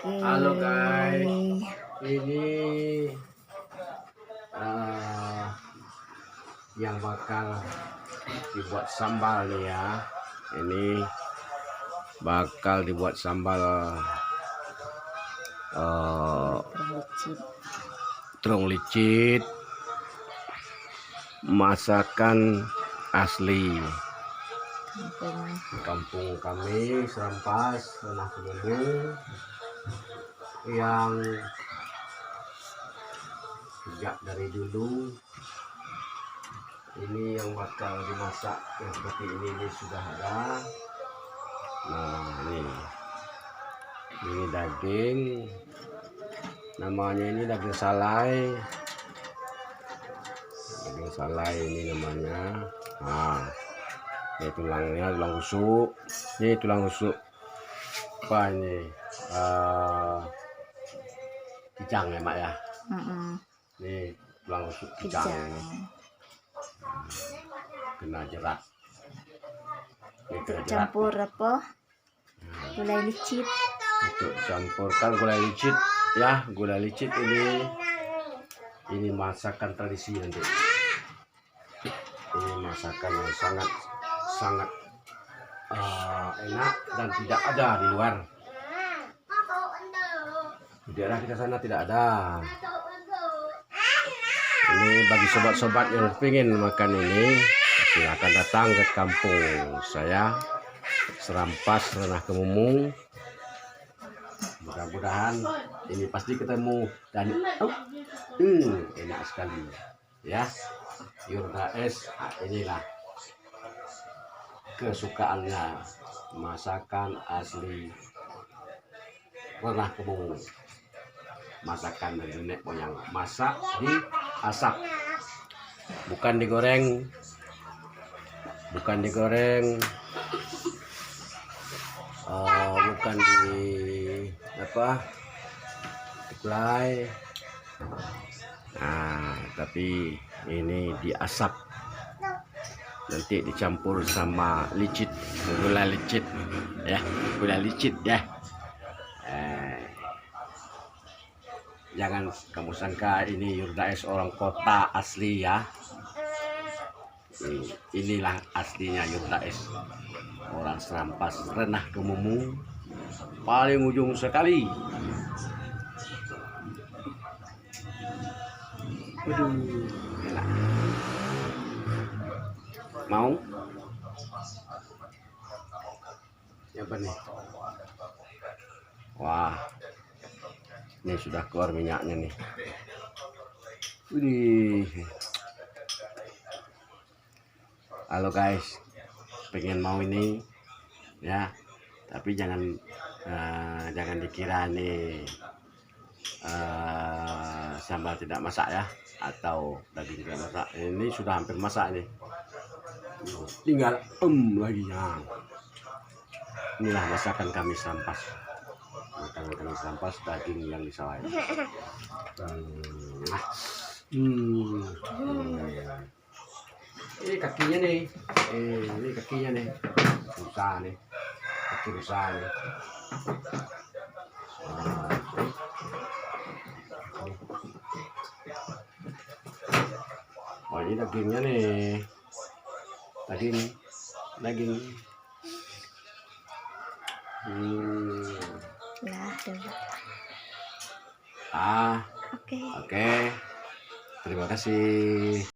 Halo guys, ini yang bakal dibuat sambal nih ya. Ini bakal dibuat sambal terong licit, masakan asli kampung kami Serampas, Ranah Kemumung, yang sejak dari dulu ini yang bakal dimasak yang seperti ini sudah ada. Nah, ini daging, namanya ini daging salai. Daging salai ini namanya. Nah, ini tulangnya, tulang rusuk. Ini tulang rusuk apa ini? Kijang ya mak ya. Ini tulang rusuk kijang. Kena jerat. Untuk campur apa? Gulai licit. Untuk campurkan gulai licit ya, gulai licit ini masakan tradisi nanti. Ini masakan yang sangat enak dan tidak ada di luar. Di daerah kita sana tidak ada. Ini bagi sobat-sobat yang ingin makan ini, silakan datang ke kampung saya Serampas, Ranah Kemumung. Mudah-mudahan ini pasti ketemu dan enak sekali ya. Yurdaes, inilah kesukaannya, masakan asli Ranah Kemumung. Masakan dari nenek moyang, masak di asap, bukan digoreng, bukan di apa, dikulai. Nah, tapi ini diasap, nanti dicampur sama licit, gula licit ya, gula licit ya. Jangan kamu sangka ini Yurdaes orang kota asli ya. Inilah aslinya Yurdaes, orang Serampas, Ranah Kemumung, paling ujung sekali. Aduh, enak. Mau? Apa nih? Wah, ini sudah keluar minyaknya nih. Widih. Halo guys, pengen mau ini ya, tapi jangan dikira nih sambal tidak masak ya, atau daging tidak masak. Ini sudah hampir masak nih, tinggal lagi ya. Inilah masakan kami Serampas, makanan kami Serampas, daging yang disawai. Ini kakinya nih, ini kakinya nih, rusak nih, kaki rusak nih. Oh, ini dagingnya nih, daging. Nah, Oke. Terima kasih.